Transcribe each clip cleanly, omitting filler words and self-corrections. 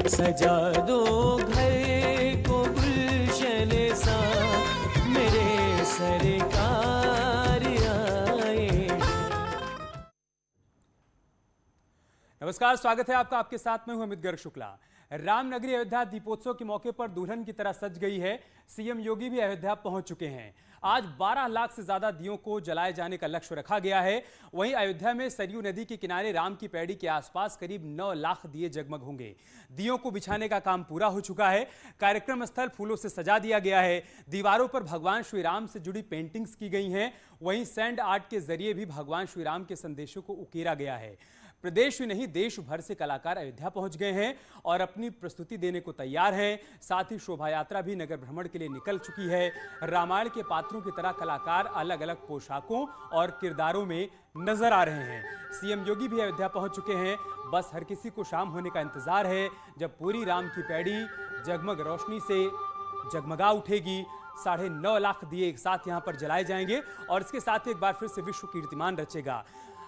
सजा दो घर को गुलशन सा, मेरे सरकार आए। नमस्कार, स्वागत है आपका। आपके साथ में हूं अमित गर्ग शुक्ला। रामनगरी अयोध्या दीपोत्सव के मौके पर दुल्हन की तरह सज गई है। सीएम योगी भी अयोध्या पहुंच चुके हैं। आज 12 लाख से ज्यादा दियों को जलाए जाने का लक्ष्य रखा गया है। वहीं अयोध्या में सरयू नदी के किनारे राम की पैड़ी के आसपास करीब 9 लाख दिए जगमग होंगे। दियों को बिछाने का काम पूरा हो चुका है। कार्यक्रम स्थल फूलों से सजा दिया गया है। दीवारों पर भगवान श्री राम से जुड़ी पेंटिंग्स की गई हैं। वहीं सैंड आर्ट के जरिए भी भगवान श्री राम के संदेशों को उकेरा गया है। प्रदेश ही नहीं, देश भर से कलाकार अयोध्या पहुंच गए हैं और अपनी प्रस्तुति देने को तैयार हैं। साथ ही शोभा यात्रा भी नगर भ्रमण के लिए निकल चुकी है। रामायण के पात्रों की तरह कलाकार अलग अलग पोशाकों और किरदारों में नजर आ रहे हैं। सीएम योगी भी अयोध्या पहुंच चुके हैं। बस हर किसी को शाम होने का इंतजार है, जब पूरी राम की पैड़ी जगमग रोशनी से जगमगा उठेगी। 9.5 लाख दिए एक साथ यहां पर जलाए जाएंगे और इसके साथ ही एक बार फिर से विश्व कीर्तिमान रचेगा।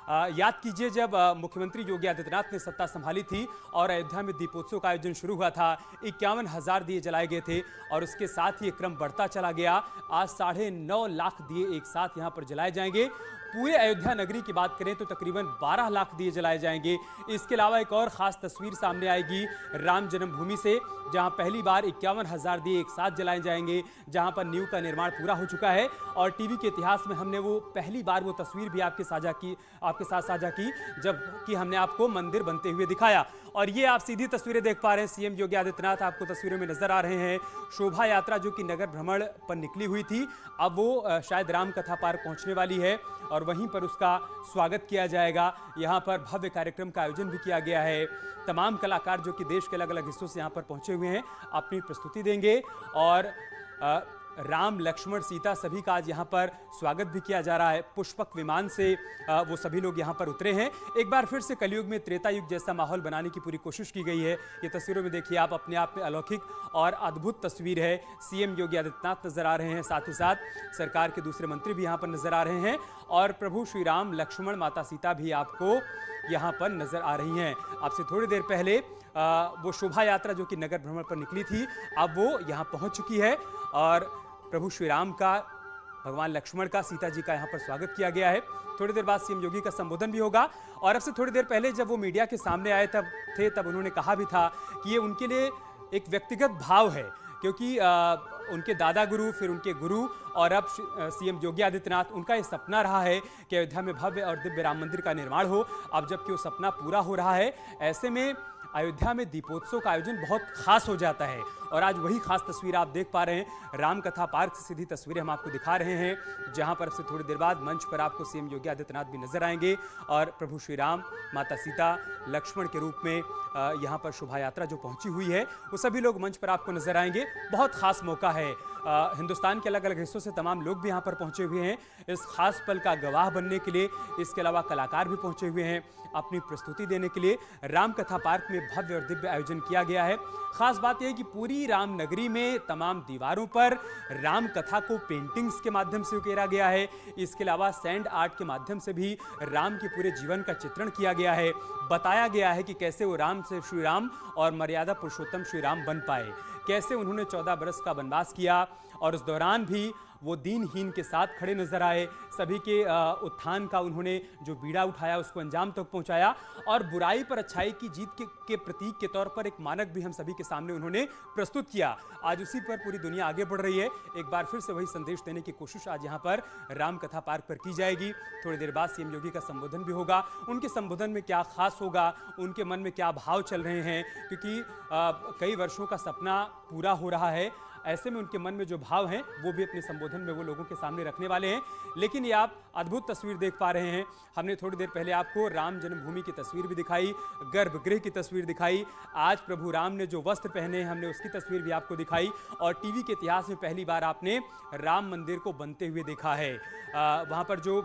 याद कीजिए, जब मुख्यमंत्री योगी आदित्यनाथ ने सत्ता संभाली थी और अयोध्या में दीपोत्सव का आयोजन शुरू हुआ था, 51,000 दिए जलाए गए थे और उसके साथ ही क्रम बढ़ता चला गया। आज 9.5 लाख दिए एक साथ यहां पर जलाए जाएंगे। पूरे अयोध्या नगरी की बात करें तो तकरीबन 12 लाख दिए जलाए जाएंगे। इसके अलावा एक और खास तस्वीर सामने आएगी राम जन्मभूमि से, जहां पहली बार 51,000 दिए एक साथ जलाए जाएंगे, जहां पर नींव का निर्माण पूरा हो चुका है। और टीवी के इतिहास में हमने वो पहली बार वो तस्वीर भी आपके साथ साझा की, जब कि हमने आपको मंदिर बनते हुए दिखाया। और ये आप सीधी तस्वीरें देख पा रहे हैं, सीएम योगी आदित्यनाथ आपको तस्वीरों में नजर आ रहे हैं। शोभा यात्रा जो कि नगर भ्रमण पर निकली हुई थी, अब वो शायद राम कथा पार्क पहुंचने वाली है और वहीं पर उसका स्वागत किया जाएगा। यहाँ पर भव्य कार्यक्रम का आयोजन भी किया गया है। तमाम कलाकार जो कि देश के अलग अलग हिस्सों से यहाँ पर पहुंचे हुए हैं अपनी प्रस्तुति देंगे और राम लक्ष्मण सीता सभी का आज यहाँ पर स्वागत भी किया जा रहा है। पुष्पक विमान से वो सभी लोग यहाँ पर उतरे हैं। एक बार फिर से कलयुग में त्रेता युग जैसा माहौल बनाने की पूरी कोशिश की गई है। ये तस्वीरों में देखिए आप, अपने आप में अलौकिक और अद्भुत तस्वीर है। सीएम योगी आदित्यनाथ नजर आ रहे हैं, साथ ही साथ सरकार के दूसरे मंत्री भी यहाँ पर नजर आ रहे हैं और प्रभु श्री राम लक्ष्मण माता सीता भी आपको यहाँ पर नजर आ रही हैं। आपसे थोड़ी देर पहले वो शोभा यात्रा जो कि नगर भ्रमण पर निकली थी, अब वो यहाँ पहुँच चुकी है और प्रभु श्री राम का, भगवान लक्ष्मण का, सीता जी का यहाँ पर स्वागत किया गया है। थोड़ी देर बाद सीएम योगी का संबोधन भी होगा। और अब से थोड़ी देर पहले जब वो मीडिया के सामने आए तब उन्होंने कहा भी था कि ये उनके लिए एक व्यक्तिगत भाव है, क्योंकि उनके दादा गुरु, फिर उनके गुरु और अब सीएम योगी आदित्यनाथ, उनका ये सपना रहा है कि अयोध्या में भव्य और दिव्य राम मंदिर का निर्माण हो। अब जबकि वो सपना पूरा हो रहा है, ऐसे में अयोध्या में दीपोत्सव का आयोजन बहुत खास हो जाता है। और आज वही खास तस्वीर आप देख पा रहे हैं। राम कथा पार्क से सीधी तस्वीरें हम आपको दिखा रहे हैं, जहां पर से थोड़ी देर बाद मंच पर आपको सीएम योगी आदित्यनाथ भी नजर आएंगे और प्रभु श्री राम, माता सीता, लक्ष्मण के रूप में यहां पर शोभा यात्रा जो पहुंची हुई है, वो सभी लोग मंच पर आपको नजर आएंगे। बहुत खास मौका है। हिंदुस्तान के अलग अलग हिस्सों से तमाम लोग भी यहाँ पर पहुंचे हुए हैं इस खास पल का गवाह बनने के लिए। इसके अलावा कलाकार भी पहुंचे हुए हैं अपनी प्रस्तुति देने के लिए। राम कथा पार्क में भव्य और दिव्य आयोजन किया गया है। खास बात यह है कि पूरी राम नगरी में तमाम दीवारों पर राम कथा को पेंटिंग्स के माध्यम से उकेरा गया है। इसके अलावा सैंड आर्ट के माध्यम से भी राम के पूरे जीवन का चित्रण किया गया है। बताया गया है कि कैसे वो राम से श्री राम और मर्यादा पुरुषोत्तम श्री राम बन पाए, कैसे उन्होंने 14 बरस का वनवास किया और उस दौरान भी वो दीनहीन के साथ खड़े नजर आए। सभी के उत्थान का उन्होंने जो बीड़ा उठाया उसको अंजाम तक पहुंचाया और बुराई पर अच्छाई की जीत के प्रतीक के तौर पर एक मानक भी हम सभी के सामने उन्होंने प्रस्तुत किया। आज उसी पर पूरी दुनिया आगे बढ़ रही है। एक बार फिर से वही संदेश देने की कोशिश आज यहाँ पर राम कथा पार्क पर की जाएगी। थोड़ी देर बाद सीएम योगी का संबोधन भी होगा। उनके संबोधन में क्या खास होगा, उनके मन में क्या भाव चल रहे हैं, क्योंकि कई वर्षों का सपना पूरा हो रहा है। ऐसे में उनके मन में जो भाव हैं वो भी अपने संबोधन में वो लोगों के सामने रखने वाले हैं। लेकिन ये आप अद्भुत तस्वीर देख पा रहे हैं। हमने थोड़ी देर पहले आपको राम जन्मभूमि की तस्वीर भी दिखाई, गर्भगृह की तस्वीर दिखाई। आज प्रभु राम ने जो वस्त्र पहने हैं हमने उसकी तस्वीर भी आपको दिखाई और टीवी के इतिहास में पहली बार आपने राम मंदिर को बनते हुए देखा है। वहाँ पर जो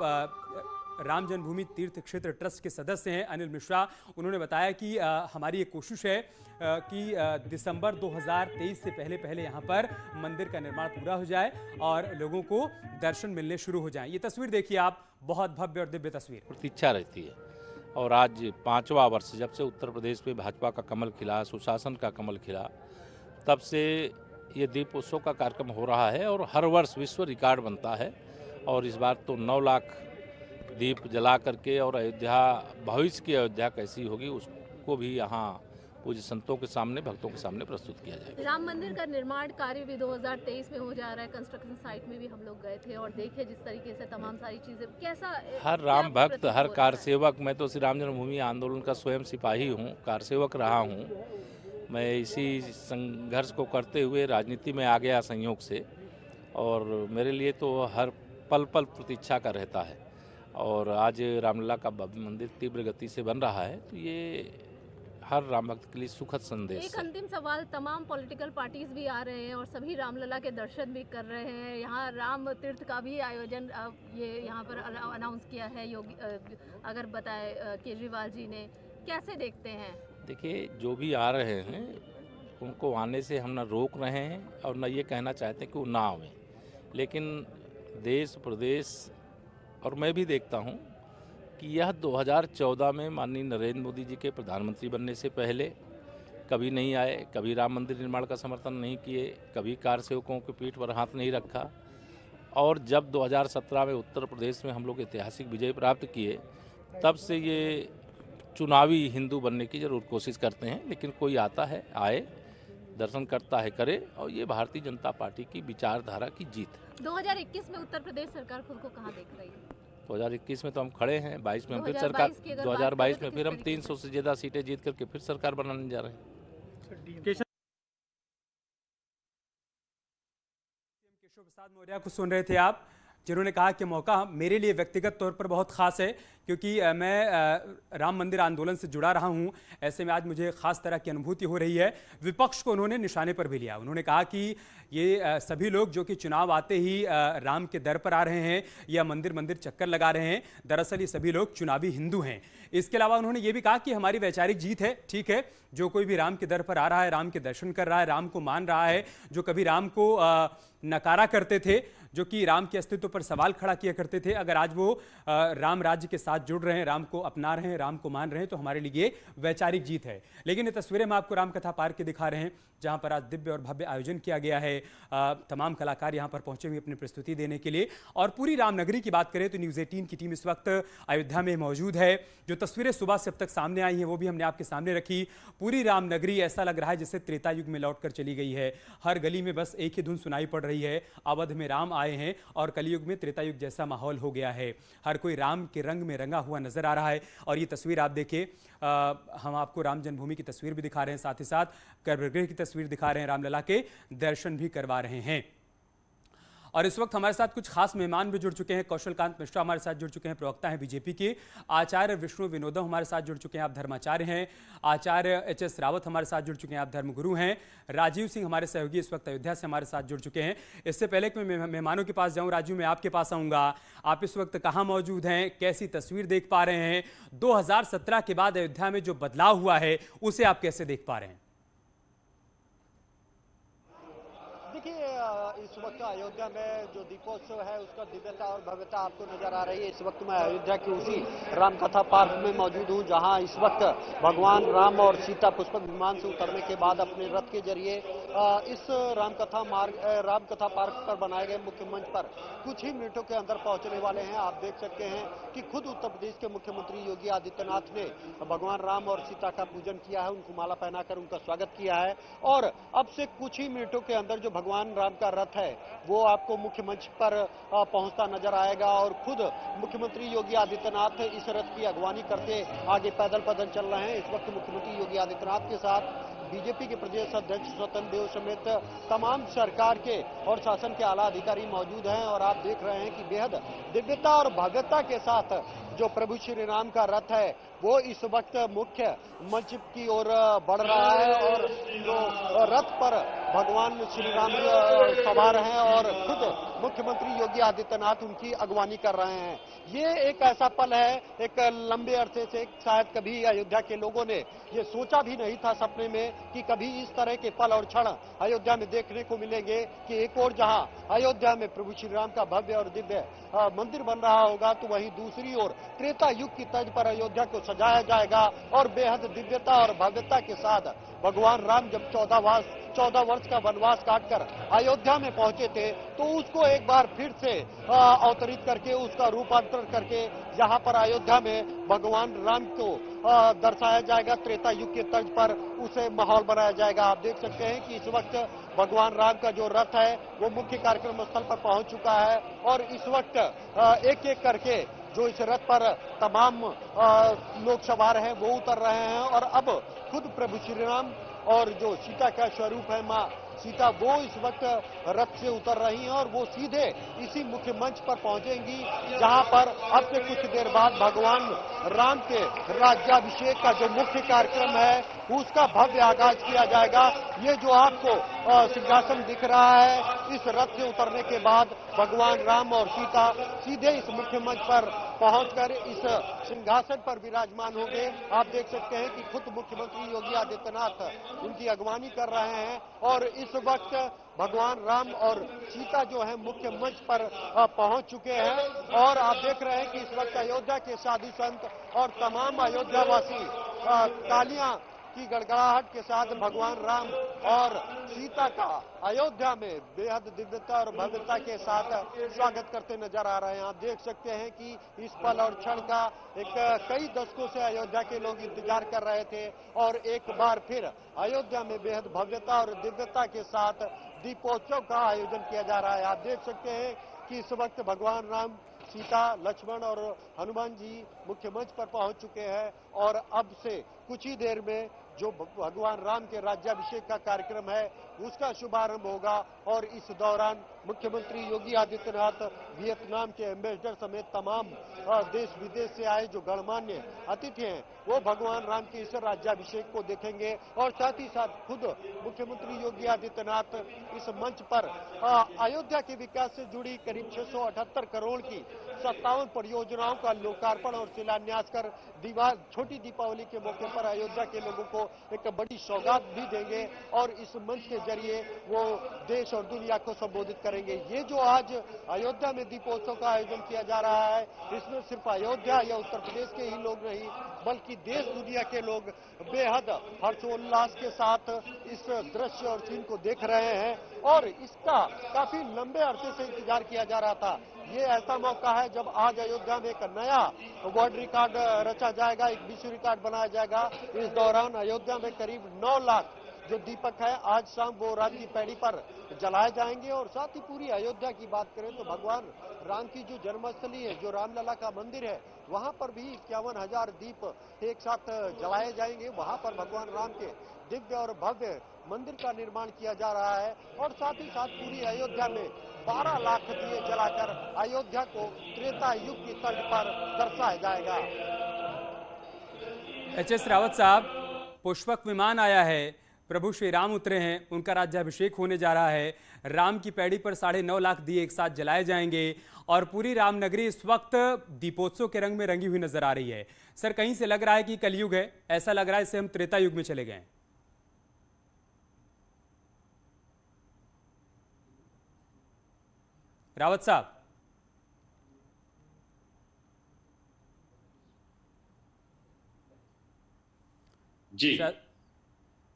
राम जन्मभूमि तीर्थ क्षेत्र ट्रस्ट के सदस्य हैं अनिल मिश्रा, उन्होंने बताया कि हमारी ये कोशिश है कि दिसंबर 2023 से पहले यहाँ पर मंदिर का निर्माण पूरा हो जाए और लोगों को दर्शन मिलने शुरू हो जाएं। ये तस्वीर देखिए आप, बहुत भव्य और दिव्य तस्वीर। प्रतीक्षा रहती है और आज 5वां वर्ष जब से उत्तर प्रदेश में भाजपा का कमल खिला, सुशासन का कमल खिला, तब से ये दीपोत्सव का कार्यक्रम हो रहा है और हर वर्ष विश्व रिकॉर्ड बनता है। और इस बार तो 9 लाख दीप जला करके और अयोध्या, भविष्य की अयोध्या कैसी होगी उसको भी यहाँ पूज्य संतों के सामने, भक्तों के सामने प्रस्तुत किया जाएगा। राम मंदिर का निर्माण कार्य भी 2023 में हो जा रहा है। कंस्ट्रक्शन साइट में भी हम लोग गए थे और देखे जिस तरीके से तमाम सारी चीजें, कैसा हर राम भक्त, हर कार सेवक, मैं तो श्री राम जन्मभूमि आंदोलन का स्वयं सिपाही हूँ, कार सेवक रहा हूँ। मैं इसी संघर्ष को करते हुए राजनीति में आ गया संयोग से, और मेरे लिए तो हर पल पल प्रतीक्षा का रहता है। और आज रामलला का भव्य मंदिर तीव्र गति से बन रहा है, तो ये हर राम भक्त के लिए सुखद संदेश एक है। अंतिम सवाल, तमाम पॉलिटिकल पार्टीज भी आ रहे हैं और सभी रामलला के दर्शन भी कर रहे हैं। यहाँ राम तीर्थ का भी आयोजन ये यहाँ पर अनाउंस किया है योगी, अगर बताए केजरीवाल जी ने, कैसे देखते हैं? देखिए, जो भी आ रहे हैं उनको आने से हम न रोक रहे हैं और न ये कहना चाहते हैं कि वो ना आवें, लेकिन देश प्रदेश और मैं भी देखता हूँ कि यह 2014 में माननीय नरेंद्र मोदी जी के प्रधानमंत्री बनने से पहले कभी नहीं आए, कभी राम मंदिर निर्माण का समर्थन नहीं किए, कभी कार सेवकों के पीठ पर हाथ नहीं रखा। और जब 2017 में उत्तर प्रदेश में हम लोग ऐतिहासिक विजय प्राप्त किए, तब से ये चुनावी हिंदू बनने की जरूर कोशिश करते हैं। लेकिन कोई आता है, आए, दर्शन करता है, करे, और ये भारतीय जनता पार्टी की विचारधारा की जीत है। 2021 में उत्तर प्रदेश सरकार खुद को कहाँ देख रही है? 2021 में तो हम खड़े हैं, 22 में हम फिर सरकार, 2022 में फिर हम 300 से ज़्यादा सीटें जीत करके फिर सरकार बनाने जा रहे हैं। केशव प्रसाद मौर्य को सुन रहे थे आप, जिन्होंने कहा कि मौका मेरे लिए व्यक्तिगत तौर पर बहुत खास है, क्योंकि मैं राम मंदिर आंदोलन से जुड़ा रहा हूं। ऐसे में आज मुझे खास तरह की अनुभूति हो रही है। विपक्ष को उन्होंने निशाने पर भी लिया। उन्होंने कहा कि ये सभी लोग जो कि चुनाव आते ही राम के दर पर आ रहे हैं या मंदिर मंदिर चक्कर लगा रहे हैं, दरअसल ये सभी लोग चुनावी हिंदू हैं। इसके अलावा उन्होंने ये भी कहा कि हमारी वैचारिक जीत है, ठीक है, जो कोई भी राम के दर पर आ रहा है, राम के दर्शन कर रहा है, राम को मान रहा है, जो कभी राम को नकारा करते थे, जो कि राम के अस्तित्व पर सवाल खड़ा किया करते थे, अगर आज वो राम राज्य के साथ जुड़ रहे हैं, राम को अपना रहे हैं, राम को मान रहे हैं, तो हमारे लिए वैचारिक जीत है। लेकिन ये तस्वीरें हम आपको रामकथा पार्क के दिखा रहे हैं, जहां पर आज दिव्य और भव्य आयोजन किया गया है। तमाम कलाकार यहां पर पहुंचे हुए अपनी प्रस्तुति देने के लिए। और पूरी रामनगरी की बात करें तो न्यूज़ 18 की टीम इस वक्त अयोध्या में मौजूद है। जो तस्वीरें सुबह से अब तक सामने आई हैं वो भी हमने आपके सामने रखी। पूरी रामनगरी ऐसा लग रहा है जैसे त्रेता युग में लौट कर चली गई है। हर गली में बस एक ही धुन सुनाई पड़ रही है, अवध में राम आए हैं, और कलयुग में त्रेता युग जैसा माहौल हो गया है। हर कोई राम के रंग में रंगा हुआ नजर आ रहा है। और ये तस्वीर आप देखिए, हम आपको राम जन्मभूमि की तस्वीर भी दिखा रहे हैं, साथ ही साथ गर्भगृह की तस्वीर दिखा रहे हैं, रामलला के दर्शन भी करवा रहे हैं। और इस वक्त हमारे साथ कुछ खास मेहमान भी जुड़ चुके हैं। कौशलकांत मिश्रा हमारे साथ जुड़ चुके हैं, प्रवक्ता हैं बीजेपी के। आचार्य विष्णु विनोदम हमारे साथ जुड़ चुके हैं, आप धर्माचार्य हैं। आचार्य एच.एस. रावत हमारे साथ जुड़ चुके हैं, आप धर्मगुरु हैं। राजीव सिंह हमारे सहयोगी इस वक्त अयोध्या से हमारे साथ जुड़ चुके हैं। इससे पहले कि मैं मेहमानों के पास जाऊं, राजीव मैं आपके पास आऊंगा। आप इस वक्त कहाँ मौजूद हैं, कैसी तस्वीर देख पा रहे हैं? 2017 के बाद अयोध्या में जो बदलाव हुआ है उसे आप कैसे देख पा रहे हैं? देखिए, इस वक्त अयोध्या में जो दीपोत्सव है उसका दिव्यता और भव्यता आपको नजर आ रही है। इस वक्त मैं अयोध्या के उसी रामकथा पार्क में मौजूद हूं, जहां इस वक्त भगवान राम और सीता पुष्पक विमान से उतरने के बाद अपने रथ के जरिए इस रामकथा पार्क पर बनाए गए मुख्य मंच पर कुछ ही मिनटों के अंदर पहुंचने वाले हैं। आप देख सकते हैं कि खुद उत्तर प्रदेश के मुख्यमंत्री योगी आदित्यनाथ ने भगवान राम और सीता का पूजन किया है, उनको माला पहनाकर उनका स्वागत किया है। और अब से कुछ ही मिनटों के अंदर जो भगवान राम का रथ है वो आपको मुख्य मंच पर पहुंचता नजर आएगा। और खुद मुख्यमंत्री योगी आदित्यनाथ इस रथ की अगवानी करते आगे पैदल चल रहे हैं। इस वक्त मुख्यमंत्री योगी आदित्यनाथ के साथ बीजेपी के प्रदेश अध्यक्ष स्वतंत्र देव समेत तमाम सरकार के और शासन के आला अधिकारी मौजूद हैं। और आप देख रहे हैं कि बेहद दिव्यता और भव्यता के साथ जो प्रभु श्री राम का रथ है वो इस वक्त मुख्य मंच की ओर बढ़ रहा है। और जो रथ पर भगवान श्री राम सवार हैं और खुद मुख्यमंत्री योगी आदित्यनाथ उनकी अगवानी कर रहे हैं। ये एक ऐसा पल है, एक लंबे अरसे से शायद कभी अयोध्या के लोगों ने ये सोचा भी नहीं था सपने में कि कभी इस तरह के पल और क्षण अयोध्या में देखने को मिलेंगे कि एक और जहां अयोध्या में प्रभु श्री राम का भव्य और दिव्य मंदिर बन रहा होगा, तो वहीं दूसरी ओर त्रेता युग की तर्ज पर अयोध्या को सजाया जाएगा और बेहद दिव्यता और भव्यता के साथ भगवान राम जब 14 वर्ष का वनवास काटकर अयोध्या में पहुंचे थे, तो उसको एक बार फिर से अवतरित करके उसका रूपांतरण करके यहाँ पर अयोध्या में भगवान राम को दर्शाया जाएगा। त्रेता युग के तर्ज पर उसे माहौल बनाया जाएगा। आप देख सकते हैं कि इस वक्त भगवान राम का जो रथ है वो मुख्य कार्यक्रम स्थल पर पहुंच चुका है और इस वक्त एक एक करके जो इस रथ पर तमाम लोग सवार हैं वो उतर रहे हैं और अब खुद प्रभु श्री राम और जो सीता का स्वरूप है माँ सीता, वो इस वक्त रथ से उतर रही हैं और वो सीधे इसी मुख्य मंच पर पहुंचेंगी जहां पर अब से कुछ देर बाद भगवान राम के राज्याभिषेक का जो मुख्य कार्यक्रम है उसका भव्य आगाज किया जाएगा। ये जो आपको सिंहासन दिख रहा है, इस रथ से उतरने के बाद भगवान राम और सीता सीधे इस मुख्य मंच पर पहुंचकर इस सिंहासन पर विराजमान होंगे। आप देख सकते हैं कि खुद मुख्यमंत्री योगी आदित्यनाथ उनकी अगवानी कर रहे हैं और इस वक्त भगवान राम और सीता जो है मुख्य मंच पर पहुंच चुके हैं और आप देख रहे हैं कि इस वक्त अयोध्या के साधु संत और तमाम अयोध्यावासी तालियां की गड़गड़ाहट के साथ भगवान राम और सीता का अयोध्या में बेहद दिव्यता और भव्यता के साथ स्वागत करते नजर आ रहे हैं। आप देख सकते हैं कि इस पल और क्षण का कई दशकों से अयोध्या के लोग इंतजार कर रहे थे और एक बार फिर अयोध्या में बेहद भव्यता और दिव्यता के साथ दीपोत्सव का आयोजन किया जा रहा है। आप देख सकते हैं कि इस वक्त भगवान राम, सीता, लक्ष्मण और हनुमान जी मुख्य मंच पर पहुंच चुके हैं और अब से कुछ ही देर में जो भगवान राम के राज्याभिषेक का कार्यक्रम है उसका शुभारंभ होगा और इस दौरान मुख्यमंत्री योगी आदित्यनाथ वियतनाम के एम्बेसडर समेत तमाम देश विदेश से आए जो गणमान्य अतिथि हैं वो भगवान राम के इस राज्याभिषेक को देखेंगे और साथ ही साथ खुद मुख्यमंत्री योगी आदित्यनाथ इस मंच पर अयोध्या के विकास से जुड़ी करीब 678 करोड़ की 57 परियोजनाओं का लोकार्पण और शिलान्यास कर छोटी दीपावली के मौके पर अयोध्या के लोगों को एक बड़ी सौगात भी देंगे और इस मंच के जरिए वो देश और दुनिया को संबोधित करेंगे। ये जो आज अयोध्या में दीपोत्सव का आयोजन किया जा रहा है, इसमें सिर्फ अयोध्या या उत्तर प्रदेश के ही लोग नहीं बल्कि देश दुनिया के लोग बेहद हर्षोल्लास के साथ इस दृश्य और सीन को देख रहे हैं और इसका काफी लंबे अरसे से इंतजार किया जा रहा था। ये ऐसा मौका है जब आज अयोध्या में एक नया वर्ल्ड रिकॉर्ड रचा जाएगा, एक विश्व रिकॉर्ड बनाया जाएगा। इस दौरान अयोध्या में करीब 9 लाख जो दीपक है आज शाम वो राम की पैड़ी पर जलाए जाएंगे और साथ ही पूरी अयोध्या की बात करें तो भगवान राम की जो जन्मस्थली है, जो रामलला का मंदिर है, वहां पर भी 51,000 दीप एक साथ जलाए जाएंगे। वहां पर भगवान राम के दिव्य और भव्य मंदिर का निर्माण किया जा रहा है और साथ ही साथ पूरी अयोध्या में 12 लाख दिए जलाकर अयोध्या को त्रेता युग की तर्ज पर दर्शाया जाएगा। एच.एस. रावत साहब, पुष्पक विमान आया है, प्रभु श्री राम उतरे हैं, उनका राज्याभिषेक होने जा रहा है, राम की पैड़ी पर 9.5 लाख दिए एक साथ जलाए जाएंगे और पूरी रामनगरी इस वक्त दीपोत्सव के रंग में रंगी हुई नजर आ रही है। सर, कहीं से लग रहा है कि कलयुग है, ऐसा लग रहा है इससे हम त्रेता युग में चले गए। रावत साहब, जी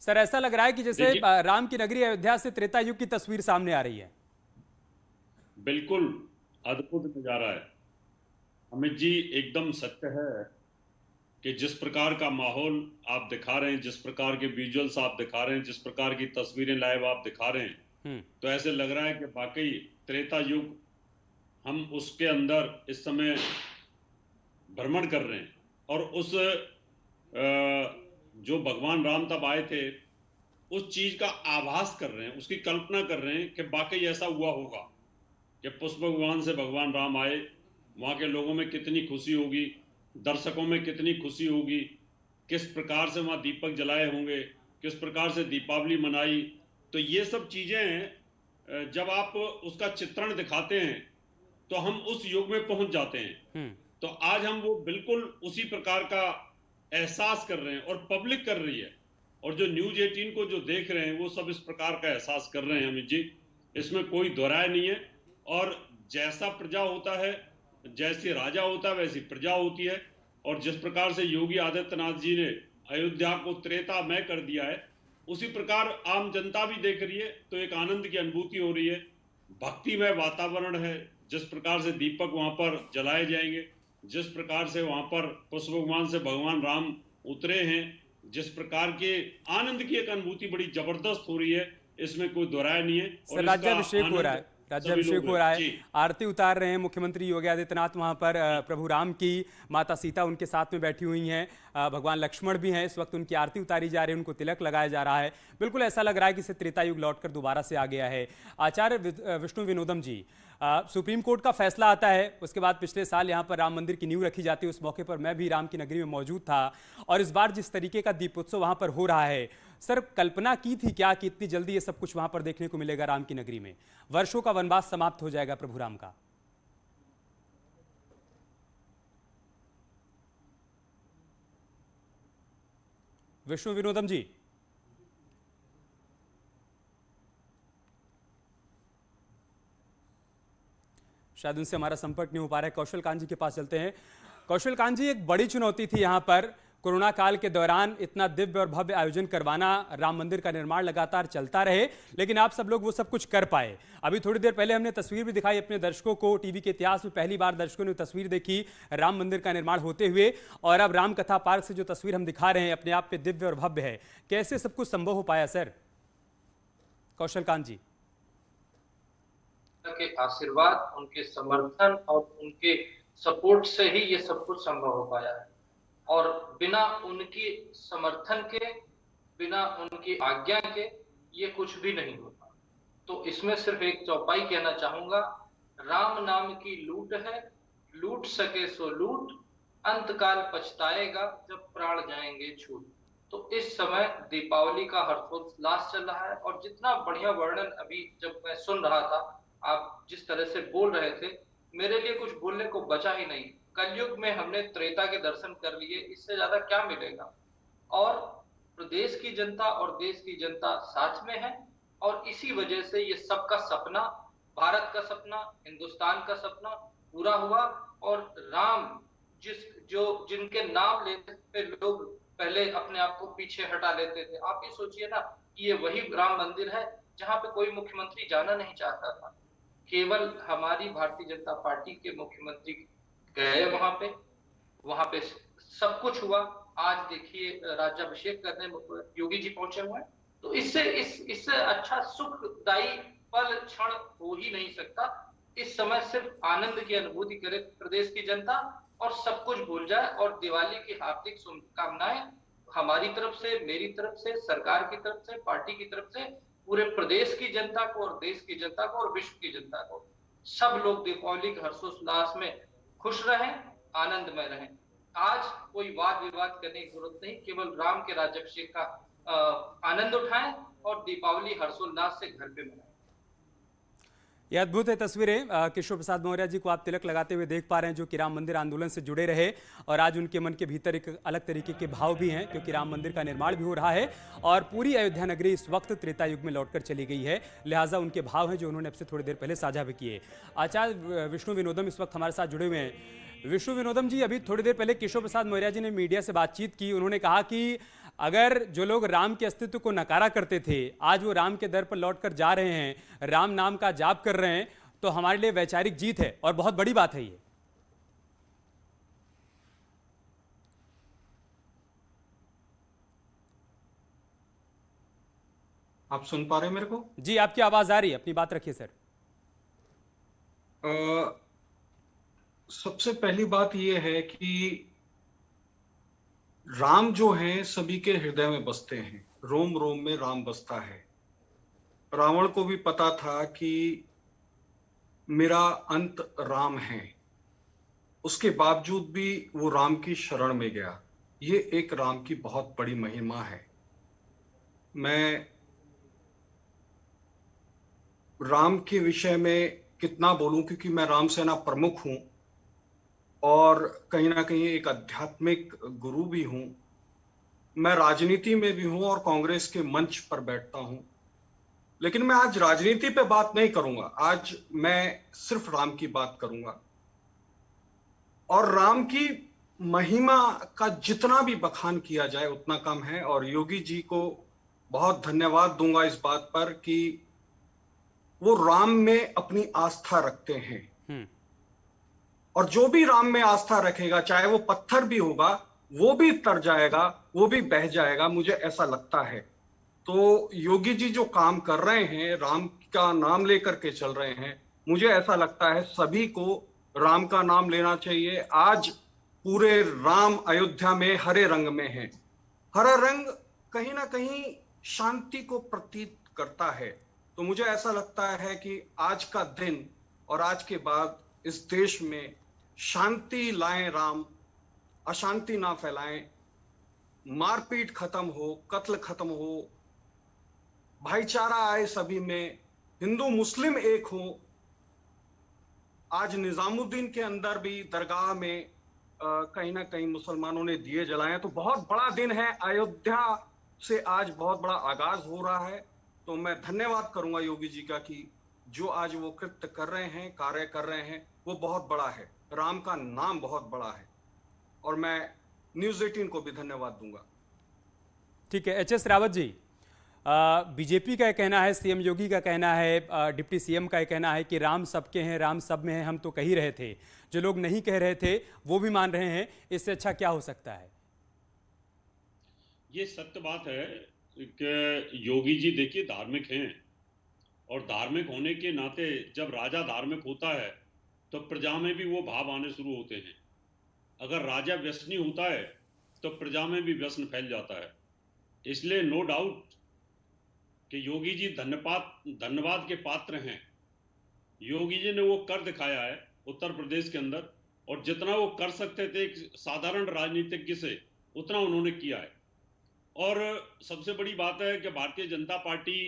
सर ऐसा लग रहा है कि जैसे राम की नगरी अयोध्या से त्रेता युग की तस्वीर सामने आ रही है। बिल्कुल अद्भुत नजारा है अमित जी, एकदम सत्य है कि जिस प्रकार का माहौल आप दिखा रहे हैं, जिस प्रकार के विजुअल्स आप दिखा रहे हैं, जिस प्रकार की तस्वीरें लाइव आप दिखा रहे हैं, तो ऐसे लग रहा है कि वाकई त्रेता युग हम उसके अंदर इस समय भ्रमण कर रहे हैं और उस जो भगवान राम तब आए थे उस चीज का आभास कर रहे हैं, उसकी कल्पना कर रहे हैं कि वाकई ऐसा हुआ होगा कि पुष्प भगवान से भगवान राम आए, वहां के लोगों में कितनी खुशी होगी, दर्शकों में कितनी खुशी होगी, किस प्रकार से वहां दीपक जलाए होंगे, किस प्रकार से दीपावली मनाई। तो ये सब चीजें जब आप उसका चित्रण दिखाते हैं तो हम उस युग में पहुंच जाते हैं। तो आज हम वो बिल्कुल उसी प्रकार का एहसास कर रहे हैं और पब्लिक कर रही है, और जो न्यूज 18 को जो देख रहे हैं वो सब इस प्रकार का एहसास कर रहे हैं अमित जी, इसमें कोई दोहराय नहीं है। और जैसा प्रजा होता है, जैसे राजा होता है वैसी प्रजा होती है, और जिस प्रकार से योगी आदित्यनाथ जी ने अयोध्या को त्रेतामय कर दिया है, उसी प्रकार आम जनता भी देख रही है। तो एक आनंद की अनुभूति हो रही है, भक्तिमय वातावरण है। जिस प्रकार से दीपक वहां पर जलाए जाएंगे, जिस प्रकार से वहां पर पुष्प भगवान से भगवान राम उतरे हैं, जिस प्रकार के आनंद की एक अनुभूति बड़ी जबरदस्त हो रही है, इसमें कोई दोहराय नहीं है। सर, राज्याभिषेक हो रहा है, राज्याभिषेक हो रहा है, आरती उतार रहे हैं मुख्यमंत्री योगी आदित्यनाथ वहां पर। प्रभु राम की माता सीता उनके साथ में बैठी हुई हैं, भगवान लक्ष्मण भी हैं, इस वक्त उनकी आरती उतारी जा रही है, उनको तिलक लगाया जा रहा है। बिल्कुल ऐसा लग रहा है कि इसे त्रेता युग लौटकर दोबारा से आ गया है। आचार्य विष्णु विनोदम जी, सुप्रीम कोर्ट का फैसला आता है, उसके बाद पिछले साल यहाँ पर राम मंदिर की नींव रखी जाती है। उस मौके पर मैं भी राम की नगरी में मौजूद था, और इस बार जिस तरीके का दीपोत्सव वहाँ पर हो रहा है, सर कल्पना की थी क्या कि इतनी जल्दी ये सब कुछ वहाँ पर देखने को मिलेगा राम की नगरी में? वर्षों का वनवास समाप्त हो जाएगा प्रभु राम का। विष्णु विनोदम जी, शायद उनसे हमारा संपर्क नहीं हो पा रहा है। कौशल कांत जी के पास चलते हैं। कौशल कांत जी, एक बड़ी चुनौती थी यहाँ पर कोरोना काल के दौरान इतना दिव्य और भव्य आयोजन करवाना, राम मंदिर का निर्माण लगातार चलता रहे, लेकिन आप सब लोग वो सब कुछ कर पाए। अभी थोड़ी देर पहले हमने तस्वीर भी दिखाई अपने दर्शकों को, टीवी के इतिहास में पहली बार दर्शकों ने तस्वीर देखी राम मंदिर का निर्माण होते हुए, और अब राम कथा पार्क से जो तस्वीर हम दिखा रहे हैं अपने आप पे दिव्य और भव्य है। कैसे सब कुछ संभव हो पाया सर? कौशल कांत जी। के आशीर्वाद, उनके समर्थन और उनके सपोर्ट से ही ये सब कुछ संभव हो पाया है, और बिना उनकी समर्थन के, बिना उनकी आज्ञा के ये कुछ भी नहीं होता। तो इसमें सिर्फ एक चौपाई कहना चाहूंगा, राम नाम की लूट है, लूट सके सो लूट, अंतकाल पछताएगा जब प्राण जाएंगे छूट। तो इस समय दीपावली का हर्षोल्लास चल रहा है, और जितना बढ़िया वर्णन अभी जब मैं सुन रहा था, आप जिस तरह से बोल रहे थे, मेरे लिए कुछ बोलने को बचा ही नहीं। कलयुग में हमने त्रेता के दर्शन कर लिए, इससे ज्यादा क्या मिलेगा? और प्रदेश की जनता और देश की जनता साथ में है, और इसी वजह से ये सबका सपना, भारत का सपना, हिंदुस्तान का सपना पूरा हुआ। और राम जिनके नाम लेते पे लोग पहले अपने आप को पीछे हटा लेते थे, आप ये सोचिए ना कि ये वही राम मंदिर है जहां पे कोई मुख्यमंत्री जाना नहीं चाहता था। केवल हमारी भारतीय जनता पार्टी के मुख्यमंत्री गए वहां पे सब कुछ हुआ। आज देखिए राज्याभिषेक करने योगी जी पहुंचे हुए हैं। तो इससे अच्छा सुखदायी पल क्षण हो ही नहीं सकता। इस समय सिर्फ आनंद की अनुभूति करे प्रदेश की जनता, और सब कुछ भूल जाए, और दिवाली की हार्दिक शुभकामनाएं हमारी तरफ से, मेरी तरफ से, सरकार की तरफ से, पार्टी की तरफ से, पूरे प्रदेश की जनता को और देश की जनता को और विश्व की जनता को। सब लोग दीपावली के हर्षोल्लास में खुश रहें, आनंद में रहें। आज कोई वाद विवाद करने की जरूरत नहीं, केवल राम के राज्याभिषेक का आनंद उठाएं और दीपावली हर्षोल्लास से घर पे मनाएं। यह अद्भुत है तस्वीरें। केशव प्रसाद मौर्य जी को आप तिलक लगाते हुए देख पा रहे हैं, जो कि राम मंदिर आंदोलन से जुड़े रहे, और आज उनके मन के भीतर एक अलग तरीके के भाव भी हैं, क्योंकि राम मंदिर का निर्माण भी हो रहा है और पूरी अयोध्या नगरी इस वक्त त्रेता युग में लौटकर चली गई है। लिहाजा उनके भाव हैं जो उन्होंने अब से थोड़ी देर पहले साझा भी किए। आचार्य विष्णु विनोदम इस वक्त हमारे साथ जुड़े हुए हैं। विष्णु विनोदम जी, अभी थोड़ी देर पहले केशव प्रसाद मौर्य जी ने मीडिया से बातचीत की। उन्होंने कहा कि अगर जो लोग राम के अस्तित्व को नकारा करते थे, आज वो राम के दर पर लौटकर जा रहे हैं, राम नाम का जाप कर रहे हैं, तो हमारे लिए वैचारिक जीत है और बहुत बड़ी बात है ये। आप सुन पा रहे हैं मेरे को? जी, आपकी आवाज आ रही है, अपनी बात रखिए सर। सबसे पहली बात यह है कि राम जो है सभी के हृदय में बसते हैं, रोम रोम में राम बसता है। रावण को भी पता था कि मेरा अंत राम है, उसके बावजूद भी वो राम की शरण में गया। ये एक राम की बहुत बड़ी महिमा है। मैं राम के विषय में कितना बोलूं, क्योंकि मैं राम सेना प्रमुख हूं और कहीं ना कहीं एक आध्यात्मिक गुरु भी हूं। मैं राजनीति में भी हूं और कांग्रेस के मंच पर बैठता हूं, लेकिन मैं आज राजनीति पे बात नहीं करूंगा। आज मैं सिर्फ राम की बात करूंगा और राम की महिमा का जितना भी बखान किया जाए उतना कम है। और योगी जी को बहुत धन्यवाद दूंगा इस बात पर कि वो राम में अपनी आस्था रखते हैं और जो भी राम में आस्था रखेगा, चाहे वो पत्थर भी होगा, वो भी तर जाएगा, वो भी बह जाएगा, मुझे ऐसा लगता है। तो योगी जी जो काम कर रहे हैं, राम का नाम लेकर के चल रहे हैं, मुझे ऐसा लगता है सभी को राम का नाम लेना चाहिए। आज पूरे राम अयोध्या में हरे रंग में है। हरा रंग कहीं ना कहीं शांति को प्रतीत करता है। तो मुझे ऐसा लगता है कि आज का दिन और आज के बाद इस देश में शांति लाएं राम, अशांति ना फैलाएं, मारपीट खत्म हो, कत्ल खत्म हो, भाईचारा आए सभी में, हिंदू मुस्लिम एक हो। आज निजामुद्दीन के अंदर भी दरगाह में कहीं ना कहीं मुसलमानों ने दिए जलाए। तो बहुत बड़ा दिन है, अयोध्या से आज बहुत बड़ा आगाज हो रहा है। तो मैं धन्यवाद करूंगा योगी जी का कि जो आज वो कृत्य कर रहे हैं, कार्य कर रहे हैं, वो बहुत बड़ा है। राम का नाम बहुत बड़ा है और मैं न्यूज़ 18 को भी धन्यवाद दूंगा। ठीक है, एचएस रावत जी, बीजेपी का कहना है, सीएम योगी का कहना है, डिप्टी सीएम का कहना है कि राम सबके हैं, राम सब में है। हम तो कह ही रहे थे, जो लोग नहीं कह रहे थे वो भी मान रहे हैं। इससे अच्छा क्या हो सकता है? ये सत्य बात है कि योगी जी देखिए धार्मिक हैं और धार्मिक होने के नाते जब राजा धार्मिक होता है तो प्रजा में भी वो भाव आने शुरू होते हैं। अगर राजा व्यसनी होता है तो प्रजा में भी व्यसन फैल जाता है। इसलिए नो डाउट कि योगी जी धन्यवाद के पात्र हैं। योगी जी ने वो कर दिखाया है उत्तर प्रदेश के अंदर, और जितना वो कर सकते थे एक साधारण राजनीतिज्ञ से, उतना उन्होंने किया है। और सबसे बड़ी बात है कि भारतीय जनता पार्टी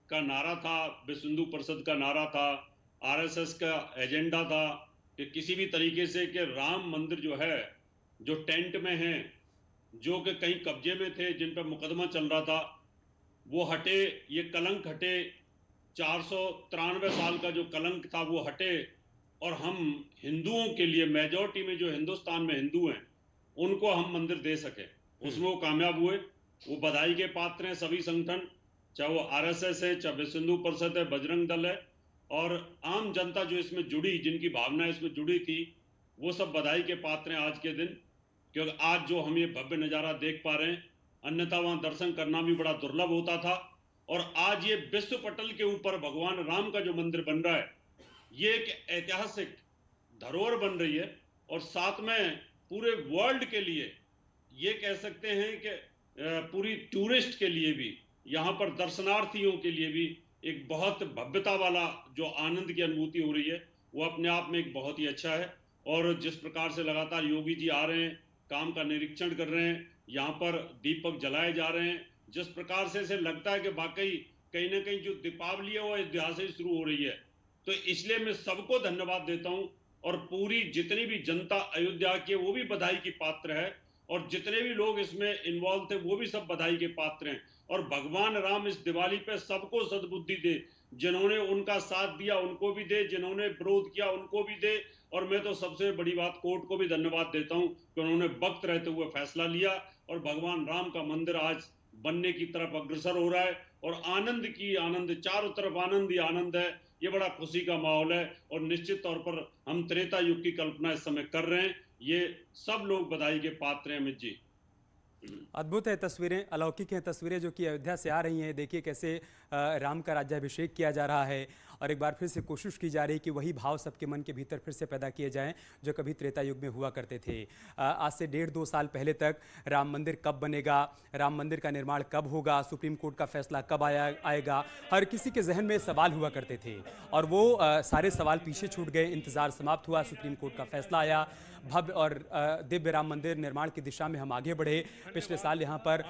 का नारा था, विश्व हिंदू परिषद का नारा था, आरएसएस का एजेंडा था कि किसी भी तरीके से कि राम मंदिर जो है, जो टेंट में है, जो कि कहीं कब्जे में थे, जिन पर मुकदमा चल रहा था, वो हटे, ये कलंक हटे, 493 साल का जो कलंक था वो हटे और हम हिंदुओं के लिए, मेजॉरिटी में जो हिंदुस्तान में हिंदू हैं, उनको हम मंदिर दे सके। उसमें वो कामयाब हुए। वो बधाई के पात्र हैं सभी संगठन, चाहे वो आरएसएस है, चाहे विश्व हिंदू परिषद है, बजरंग दल है, और आम जनता जो इसमें जुड़ी, जिनकी भावना इसमें जुड़ी थी, वो सब बधाई के पात्र हैं आज के दिन। क्योंकि आज जो हम ये भव्य नज़ारा देख पा रहे हैं, अन्यथा वहां दर्शन करना भी बड़ा दुर्लभ होता था। और आज ये विश्व पटल के ऊपर भगवान राम का जो मंदिर बन रहा है, ये एक ऐतिहासिक धरोहर बन रही है। और साथ में पूरे वर्ल्ड के लिए, ये कह सकते हैं कि पूरी टूरिस्ट के लिए भी, यहाँ पर दर्शनार्थियों के लिए भी एक बहुत भव्यता वाला जो आनंद की अनुभूति हो रही है, वो अपने आप में एक बहुत ही अच्छा है। और जिस प्रकार से लगातार योगी जी आ रहे हैं, काम का निरीक्षण कर रहे हैं, यहाँ पर दीपक जलाए जा रहे हैं, जिस प्रकार से इसे लगता है कि वाकई कहीं ना कहीं जो दीपावली है वो अयोध्या से शुरू हो रही है। तो इसलिए मैं सबको धन्यवाद देता हूँ और पूरी जितनी भी जनता अयोध्या की वो भी बधाई की पात्र है, और जितने भी लोग इसमें इन्वॉल्व थे वो भी सब बधाई के पात्र हैं। और भगवान राम इस दिवाली पे सबको सद्बुद्धि दे, जिन्होंने उनका साथ दिया उनको भी दे, जिन्होंने विरोध किया उनको भी दे। और मैं तो सबसे बड़ी बात कोर्ट को भी धन्यवाद देता हूं कि उन्होंने वक्त रहते हुए फैसला लिया और भगवान राम का मंदिर आज बनने की तरफ अग्रसर हो रहा है। और आनंद, चारों तरफ आनंद ही आनंद है। ये बड़ा खुशी का माहौल है और निश्चित तौर पर हम त्रेता युग की कल्पना इस समय कर रहे हैं। ये सब लोग बधाई के पात्र हैं। अमित जी, अद्भुत है तस्वीरें, अलौकिक हैं तस्वीरें जो कि अयोध्या से आ रही हैं। देखिए कैसे राम का राज्याभिषेक किया जा रहा है और एक बार फिर से कोशिश की जा रही है कि वही भाव सबके मन के भीतर फिर से पैदा किए जाएं जो कभी त्रेता युग में हुआ करते थे। आज से 1.5-2 साल पहले तक राम मंदिर कब बनेगा, राम मंदिर का निर्माण कब होगा, सुप्रीम कोर्ट का फैसला कब आएगा, हर किसी के जहन में सवाल हुआ करते थे और वो सारे सवाल पीछे छूट गए। इंतज़ार समाप्त हुआ, सुप्रीम कोर्ट का फैसला आया, भव्य और दिव्य राम मंदिर निर्माण की दिशा में हम आगे बढ़े। पिछले साल यहाँ पर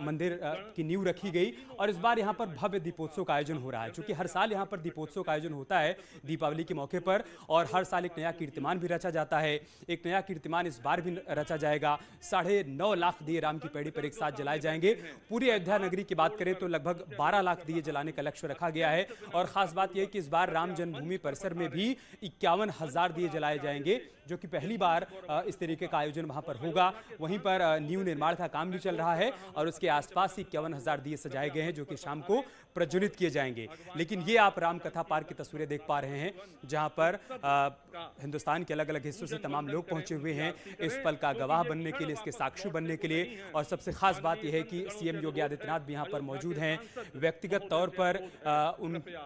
मंदिर की नींव रखी गई और इस बार यहाँ पर भव्य दीपोत्सव का आयोजन हो रहा है। क्योंकि हर साल यहाँ पर दीपोत्सव का आयोजन होता है दीपावली के मौके पर और हर साल एक नया कीर्तिमान भी रचा जाता है। एक नया कीर्तिमान इस बार भी रचा जाएगा। 9.5 लाख दिए राम की पैड़ी पर एक साथ जलाए जाएंगे। पूरी अयोध्या नगरी की बात करें तो लगभग 12 लाख दिए जलाने का लक्ष्य रखा गया है और खास बात यह कि इस बार राम जन्मभूमि परिसर में भी 51,000 दिए जलाए जाएंगे, जो कि पहली बार इस तरीके का आयोजन वहां पर होगा। वहीं पर नींव निर्माण का काम भी चल रहा है और उसके आसपास ही 51,000 दिए सजाए गए हैं, जो कि शाम को प्रज्वलित किए जाएंगे। लेकिन ये आप राम कथा पार्क की तस्वीरें देख पा रहे हैं, जहां पर हिंदुस्तान के अलग अलग हिस्सों से तमाम लोग पहुंचे हुए हैं इस पल का गवाह बनने के लिए, इसके साक्षी बनने के लिए। और सबसे खास बात यह है कि सीएम योगी आदित्यनाथ भी यहाँ पर मौजूद हैं। व्यक्तिगत तौर पर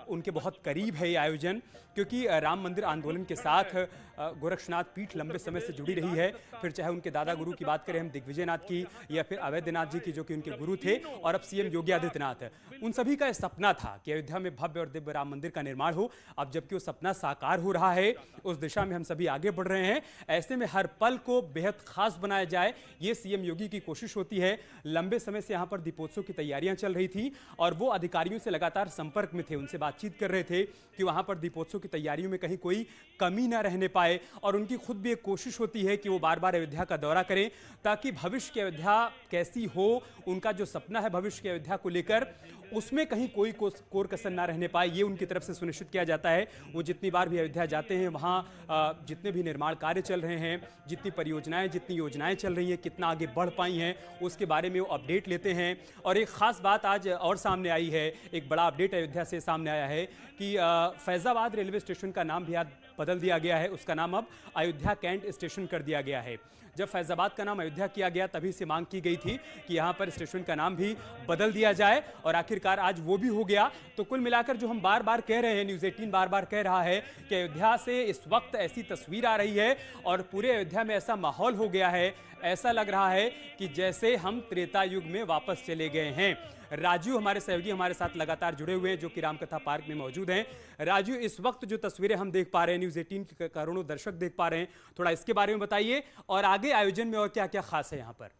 उनके बहुत करीब है ये आयोजन, क्योंकि राम मंदिर आंदोलन के साथ गोरक्षनाथ पीठ लंबे समय से जुड़ी रही है। फिर चाहे उनके दादा गुरु की बात करें हम दिग्विजयनाथ की, या फिर अवैधनाथ जी की, जो कि उनके गुरु थे, और अब सीएम योगी आदित्यनाथ। उन सभी का सपना था कि अयोध्या में भव्य और दिव्य राम मंदिर का निर्माण हो। अब जबकि वो सपना साकार हो रहा है, उस दिशा में हम सभी आगे बढ़ रहे हैं। ऐसे में हर पल को बेहद खास बनाया जाए, ये सीएम योगी की कोशिश होती है। लंबे समय से यहाँ पर दीपोत्सव की तैयारियां चल रही थी और वो अधिकारियों से लगातार संपर्क में थे, उनसे बातचीत कर रहे थे कि वहां पर दीपोत्सव की तैयारियों में कहीं कोई कमी ना रहने पाए। और उनकी खुद भी एक कोशिश होती है कि वो बार बार अयोध्या का दौरा करें, ताकि भविष्य की अयोध्या कैसी हो, उनका जो सपना है भविष्य की अयोध्या को लेकर, उसमें कहीं कोई कोर कसर ना रहने पाए, ये उनकी तरफ से सुनिश्चित किया जाता है। वो जितनी बार भी अयोध्या जाते हैं, वहाँ जितने भी निर्माण कार्य चल रहे हैं, जितनी परियोजनाएं, जितनी योजनाएं चल रही हैं, कितना आगे बढ़ पाई हैं, उसके बारे में वो अपडेट लेते हैं। और एक खास बात आज और सामने आई है, एक बड़ा अपडेट अयोध्या से सामने आया है कि फैजाबाद रेलवे स्टेशन का नाम भी आज बदल दिया गया है। उसका नाम अब अयोध्या कैंट स्टेशन कर दिया गया है। जब फैजाबाद का नाम अयोध्या किया गया, तभी से मांग की गई थी कि यहाँ पर स्टेशन का नाम भी बदल दिया जाए, और आखिरकार आज वो भी हो गया। तो कुल मिलाकर जो हम बार बार कह रहे हैं, न्यूज़ 18 बार बार कह रहा है कि अयोध्या से इस वक्त ऐसी तस्वीर आ रही है और पूरे अयोध्या में ऐसा माहौल हो गया है, ऐसा लग रहा है कि जैसे हम त्रेता युग में वापस चले गए हैं। राजू हमारे सहयोगी हमारे साथ लगातार जुड़े हुए हैं, जो कि रामकथा पार्क में मौजूद हैं। राजू, इस वक्त जो तस्वीरें हम देख पा रहे हैं, न्यूज़ 18 के करोड़ों दर्शक देख पा रहे हैं, थोड़ा इसके बारे में बताइए और आगे आयोजन में और क्या क्या खास है यहाँ पर।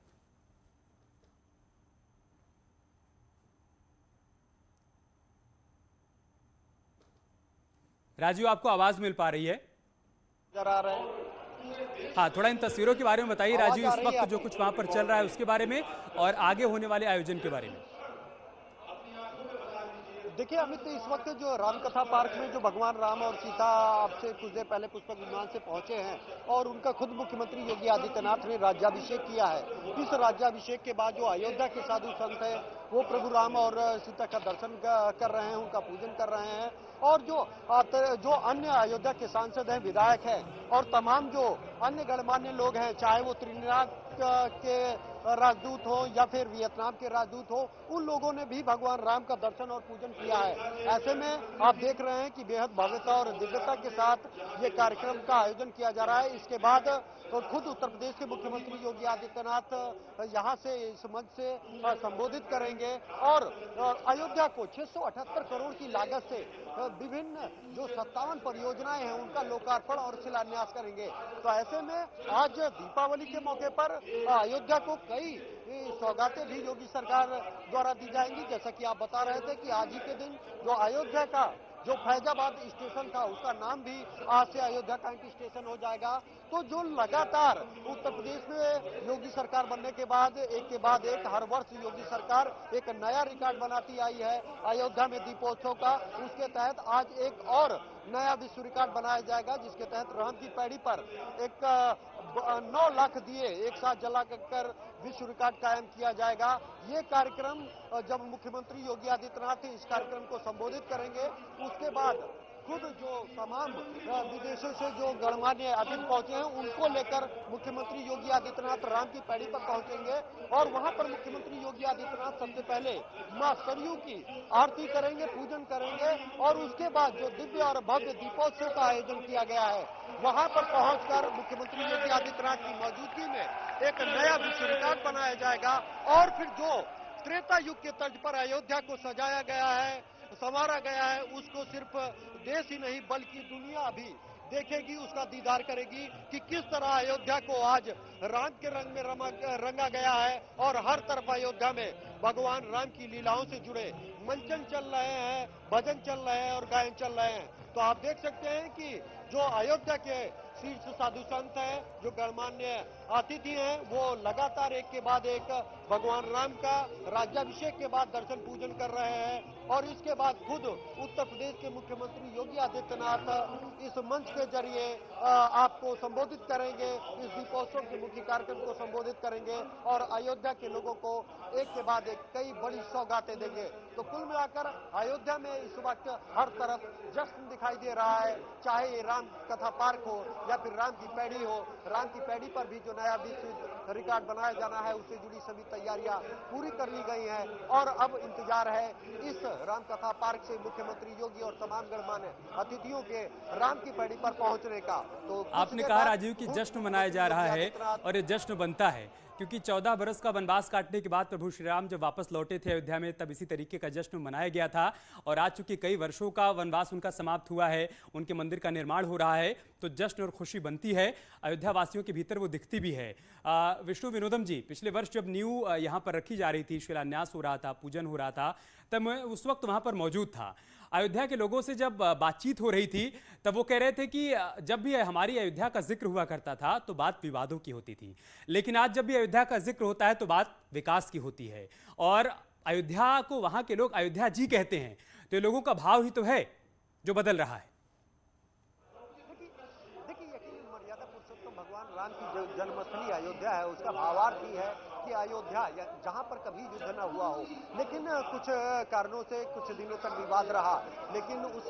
राजू, आपको आवाज मिल पा रही है? हाँ, थोड़ा इन तस्वीरों के बारे में बताइए राजू, इस वक्त जो कुछ वहां पर चल रहा है उसके बारे में और आगे होने वाले आयोजन के बारे में। देखिए अमित, इस वक्त जो रामकथा पार्क में जो भगवान राम और सीता आपसे कुछ देर पहले पुष्पक विमान से पहुंचे हैं और उनका खुद मुख्यमंत्री योगी आदित्यनाथ ने राज्याभिषेक किया है। इस राज्याभिषेक के बाद जो अयोध्या के साधु संत हैं वो प्रभु राम और सीता का दर्शन कर रहे हैं, उनका पूजन कर रहे हैं। और जो अन्य अयोध्या के सांसद हैं, विधायक हैं और तमाम जो अन्य गणमान्य लोग हैं, चाहे वो त्रिनिदाद के राजदूत हो या फिर वियतनाम के राजदूत हो, उन लोगों ने भी भगवान राम का दर्शन और पूजन किया है। ऐसे में आप देख रहे हैं कि बेहद भव्यता और दिव्यता के साथ ये कार्यक्रम का आयोजन किया जा रहा है। इसके बाद खुद उत्तर प्रदेश के मुख्यमंत्री योगी आदित्यनाथ यहाँ से इस मंच से संबोधित करेंगे और अयोध्या को 678 करोड़ की लागत से विभिन्न जो 57 परियोजनाएं हैं उनका लोकार्पण और शिलान्यास करेंगे। तो ऐसे में आज दीपावली के मौके पर अयोध्या को कई सौगातें भी योगी सरकार द्वारा दी जाएंगी। जैसा कि आप बता रहे थे कि आज ही के दिन जो अयोध्या का जो फैजाबाद स्टेशन था उसका नाम भी आज से अयोध्या कैंट स्टेशन हो जाएगा। तो जो लगातार उत्तर प्रदेश में योगी सरकार बनने के बाद एक हर वर्ष योगी सरकार एक नया रिकॉर्ड बनाती आई है अयोध्या में दीपोत्सव का, उसके तहत आज एक और नया विश्व रिकॉर्ड बनाया जाएगा, जिसके तहत राम की पैड़ी पर एक 9 लाख दिए एक साथ जला कर विश्व रिकॉर्ड कायम किया जाएगा। ये कार्यक्रम जब मुख्यमंत्री योगी आदित्यनाथ इस कार्यक्रम को संबोधित करेंगे, उसके बाद खुद जो तमाम विदेशों से जो गणमान्य अतिथि पहुंचे हैं उनको लेकर मुख्यमंत्री योगी आदित्यनाथ राम की पैड़ी पर पहुंचेंगे और वहां पर मुख्यमंत्री योगी आदित्यनाथ सबसे पहले मां सरयू की आरती करेंगे, पूजन करेंगे और उसके बाद जो दिव्य और भव्य दीपोत्सव का आयोजन किया गया है वहां पर पहुंचकर मुख्यमंत्री योगी आदित्यनाथ की मौजूदगी में एक नया विश्व रिकॉर्ड बनाया जाएगा। और फिर जो त्रेता युग के तर्ज पर अयोध्या को सजाया गया है, संवारा गया है, उसको सिर्फ देश ही नहीं बल्कि दुनिया भी देखेगी, उसका दीदार करेगी कि किस तरह अयोध्या को आज राम के रंग में रंगा गया है और हर तरफ अयोध्या में भगवान राम की लीलाओं से जुड़े मंचन चल रहे हैं, भजन चल रहे हैं और गायन चल रहे हैं। तो आप देख सकते हैं कि जो अयोध्या के शीर्ष साधु संत हैं, जो गणमान्य अतिथि हैं, वो लगातार एक के बाद एक भगवान राम का राज्याभिषेक के बाद दर्शन पूजन कर रहे हैं और इसके बाद खुद उत्तर प्रदेश के मुख्यमंत्री योगी आदित्यनाथ इस मंच के जरिए आपको संबोधित करेंगे, इस दीपोत्सव के मुख्य कार्यक्रम को संबोधित करेंगे और अयोध्या के लोगों को एक के बाद एक कई बड़ी सौगातें देंगे। तो कुल मिलाकर अयोध्या में इस वक्त हर तरफ जश्न दिखाई दे रहा है, चाहे ये राम कथा पार्क हो या फिर राम की पैड़ी हो। राम की पैड़ी पर भी जो नया विश्व रिकॉर्ड बनाया जाना है, उससे जुड़ी सभी तैयारियां पूरी कर ली गई हैं और अब इंतजार है इस राम कथा पार्क से मुख्यमंत्री योगी और तमाम गणमान्य अतिथियों के राम की पैड़ी पर पहुंचने का। तो आपने कहा राजीव कि जश्न मनाया जा रहा है और ये जश्न बनता है क्योंकि 14 बरस का वनवास काटने के बाद प्रभु श्री राम जब वापस लौटे थे अयोध्या में, तब इसी तरीके का जश्न मनाया गया था और आज चूंकि कई वर्षों का वनवास उनका समाप्त हुआ है, उनके मंदिर का निर्माण हो रहा है, तो जश्न और खुशी बनती है। अयोध्या वासियों के भीतर वो दिखती भी है। विष्णु विनोदम जी, पिछले वर्ष जब न्यू यहाँ पर रखी जा रही थी, शिलान्यास हो रहा था, पूजन हो रहा था, तब मैं उस वक्त वहाँ पर मौजूद था। अयोध्या के लोगों से जब बातचीत हो रही थी तब वो कह रहे थे कि जब भी हमारी अयोध्या का जिक्र हुआ करता था तो बात विवादों की होती थी, लेकिन आज जब भी अयोध्या का जिक्र होता है तो बात विकास की होती है और अयोध्या को वहां के लोग अयोध्या जी कहते हैं। तो ये लोगों का भाव ही तो है जो बदल रहा है। देखिए, यकीन मर्यादा पुरुषोत्तम भगवान राम की जो जन्मस्थली अयोध्या है, उसका भावार्थ ही है कि अयोध्या जहां पर कभी युद्ध न हुआ हो, लेकिन कुछ कारणों से कुछ दिनों तक विवाद रहा, लेकिन उस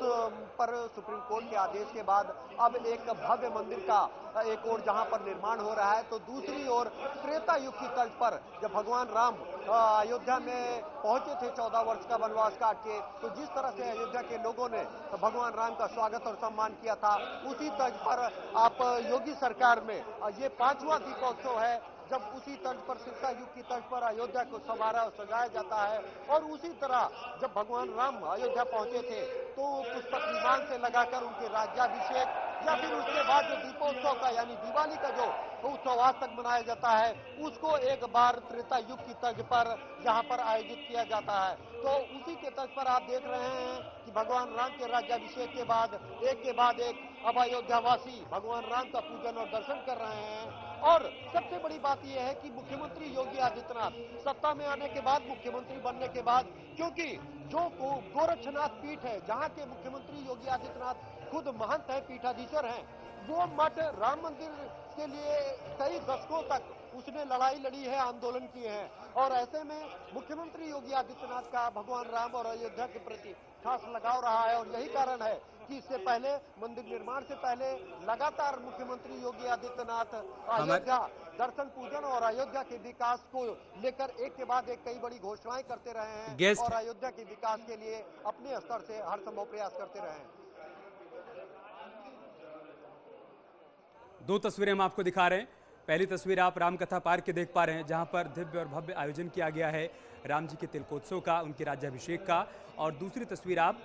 पर सुप्रीम कोर्ट के आदेश के बाद अब एक भव्य मंदिर का एक और जहां पर निर्माण हो रहा है, तो दूसरी ओर त्रेता युग की तर्ज पर जब भगवान राम अयोध्या में पहुंचे थे 14 वर्ष का वनवास काट के, तो जिस तरह से अयोध्या के लोगों ने भगवान राम का स्वागत और सम्मान किया था, उसी तर्ज पर आप योगी सरकार में ये 5वां दीपोत्सव है जब उसी तर्ज पर त्रेता युग की तर्ज पर अयोध्या को संवारा और सजाया जाता है। और उसी तरह जब भगवान राम अयोध्या पहुंचे थे तो पुष्पक विमान से लगाकर उनके राज्याभिषेक या फिर उसके बाद जो दीपोत्सव का यानी दिवाली का जो उत्सव आज तक मनाया जाता है, उसको एक बार त्रेता युग की तर्ज पर यहाँ पर आयोजित किया जाता है। तो उसी के तर्ज पर आप देख रहे हैं कि भगवान राम के राज्याभिषेक के बाद एक अब अयोध्यावासी भगवान राम का पूजन और दर्शन कर रहे हैं। और सबसे बड़ी बात यह है कि मुख्यमंत्री योगी आदित्यनाथ सत्ता में आने के बाद, मुख्यमंत्री बनने के बाद, क्योंकि जो गोरक्षनाथ पीठ है, जहाँ के मुख्यमंत्री योगी आदित्यनाथ खुद महंत है, पीठाधीश्वर हैं, वो मठ राम मंदिर के लिए कई दशकों तक उसने लड़ाई लड़ी है, आंदोलन किए हैं और ऐसे में मुख्यमंत्री योगी आदित्यनाथ का भगवान राम और अयोध्या के प्रति खास लगाव रहा है। और यही कारण है कि इससे पहले मंदिर निर्माण से पहले लगातार मुख्यमंत्री योगी आदित्यनाथ अयोध्या दर्शन पूजन और अयोध्या के विकास को लेकर एक के बाद एक कई बड़ी घोषणाएं करते रहे हैं और अयोध्या के विकास के लिए अपने स्तर से हर संभव प्रयास करते रहे हैं। दो तस्वीरें हम आपको दिखा रहे हैं। पहली तस्वीर आप रामकथा पार्क के देख पा रहे हैं, जहां पर दिव्य और भव्य आयोजन किया गया है राम जी के तिलकोत्सव का, उनके राज्याभिषेक का। और दूसरी तस्वीर आप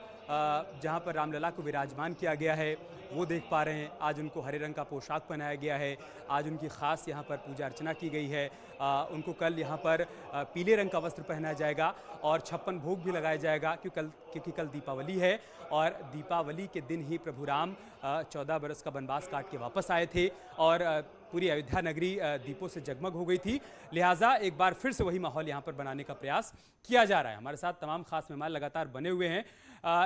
जहां पर रामलला को विराजमान किया गया है वो देख पा रहे हैं। आज उनको हरे रंग का पोशाक पहनाया गया है, आज उनकी खास यहाँ पर पूजा अर्चना की गई है। उनको कल यहाँ पर पीले रंग का वस्त्र पहनाया जाएगा और 56 भोग भी लगाया जाएगा क्योंकि कल दीपावली है और दीपावली के दिन ही प्रभु राम 14 बरस का वनवास काट के वापस आए थे और पूरी अयोध्या नगरी दीपों से जगमग हो गई थी। लिहाजा एक बार फिर से वही माहौल यहाँ पर बनाने का प्रयास किया जा रहा है। हमारे साथ तमाम खास मेहमान लगातार बने हुए हैं।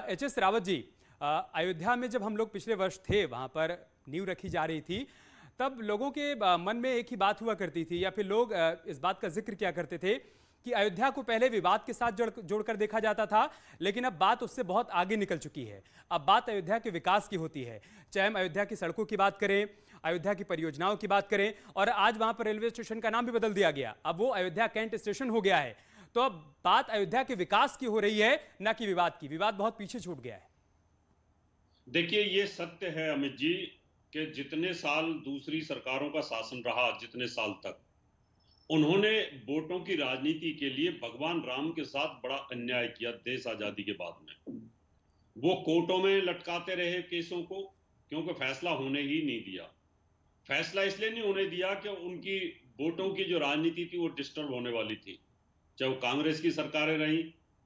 एच.एस. रावत जी, अयोध्या में जब हम लोग पिछले वर्ष थे, वहाँ पर नींव रखी जा रही थी, तब लोगों के मन में एक ही बात हुआ करती थी या फिर लोग इस बात का जिक्र किया करते थे कि अयोध्या को पहले विवाद के साथ जोड़कर देखा जाता था, लेकिन अब बात उससे बहुत आगे निकल चुकी है। अब बात अयोध्या के विकास की होती है, चाहे हम अयोध्या की सड़कों की बात करें, अयोध्या की परियोजनाओं की बात करें। और आज वहां पर रेलवे स्टेशन का नाम भी बदल दिया गया, अब वो अयोध्या कैंट स्टेशन हो गया है। तो अब बात अयोध्या के विकास की हो रही है, न कि विवाद की। विवाद बहुत पीछे छूट गया है। देखिए, ये सत्य है अमित जी कि जितने साल दूसरी सरकारों का शासन रहा, जितने साल तक, उन्होंने वोटों की राजनीति के लिए भगवान राम के साथ बड़ा अन्याय किया। देश आजादी के बाद में वो कोर्टों में लटकाते रहे केसों को, क्योंकि फैसला होने ही नहीं दिया। फैसला इसलिए नहीं होने दिया कि उनकी वोटों की जो राजनीति थी वो डिस्टर्ब होने वाली थी, चाहे वो कांग्रेस की सरकारें रहीं,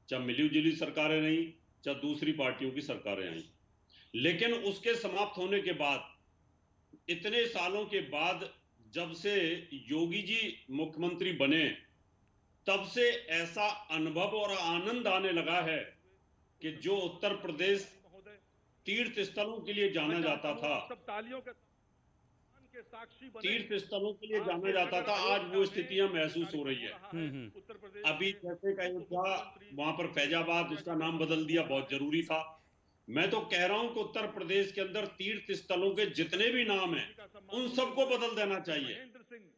चाहे मिली-जुली सरकारें रहीं, चाहे दूसरी पार्टियों की सरकारें आईं। लेकिन उसके समाप्त होने के बाद, इतने सालों के बाद जब से योगी जी मुख्यमंत्री बने, तब से ऐसा अनुभव और आनंद आने लगा है कि जो उत्तर प्रदेश तीर्थ स्थलों के लिए जाना जाता था, तीर्थ स्थलों के लिए जाना जाता था, आज वो स्थितियां महसूस हो रही है। अभी जैसे अयोध्या, वहां पर फैजाबाद, उसका नाम बदल दिया, बहुत जरूरी था। मैं तो कह रहा हूं कि उत्तर प्रदेश के अंदर तीर्थ स्थलों के जितने भी नाम हैं, उन सबको बदल देना चाहिए,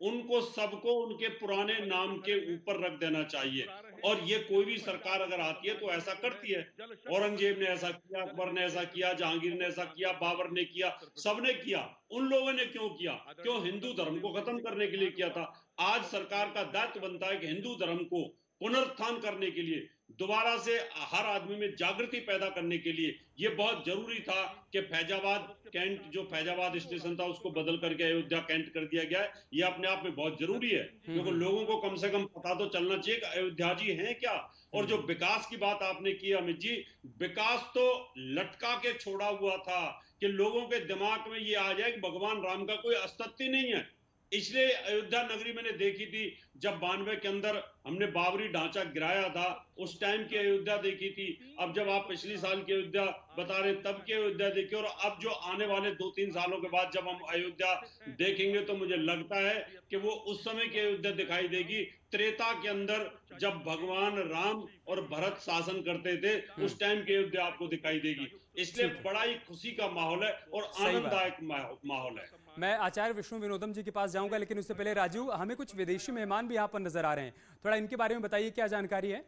उनको सबको उनके पुराने नाम के ऊपर रख देना चाहिए। और ये कोई भी सरकार अगर आती है तो ऐसा करती है। औरंगजेब ने ऐसा किया, अकबर ने ऐसा किया, जहांगीर ने ऐसा किया, बाबर ने किया, सबने किया। उन लोगों ने क्यों किया? क्यों? हिंदू धर्म को खत्म करने के लिए किया था। आज सरकार का दायित्व बनता है कि हिंदू धर्म को पुनरुत्थान करने के लिए, दोबारा से हर आदमी में जागृति पैदा करने के लिए ये बहुत जरूरी था कि फैजाबाद कैंट, जो फैजाबाद स्टेशन था, उसको बदल करके अयोध्या कैंट कर दिया गया है। ये अपने आप में बहुत जरूरी है, क्योंकि लोगों को कम से कम पता तो चलना चाहिए कि अयोध्या जी हैं क्या। और जो विकास की बात आपने की अमित जी, विकास तो लटका के छोड़ा हुआ था कि लोगों के दिमाग में ये आ जाए कि भगवान राम का कोई अस्तित्व नहीं है। इसलिए अयोध्या नगरी मैंने देखी थी, जब 92 के अंदर हमने बाबरी ढांचा गिराया था, उस टाइम की अयोध्या देखी थी। अब जब आप पिछली साल की अयोध्या बता रहे, तब की अयोध्या देखी, और अब जो आने वाले 2-3 सालों के बाद जब हम अयोध्या देखेंगे तो मुझे लगता है कि वो उस समय की अयोध्या दिखाई देगी, त्रेता के अंदर जब भगवान राम और भरत शासन करते थे, उस टाइम की अयोध्या आपको दिखाई देगी। इसलिए बड़ा ही खुशी का माहौल है और आनंददायक माहौल है। मैं आचार्य विष्णु विनोदम जी के पास जाऊंगा, लेकिन उससे पहले राजू, हमें कुछ विदेशी मेहमान भी यहाँ पर नजर आ रहे हैं, थोड़ा इनके बारे में बताइए, क्या जानकारी है?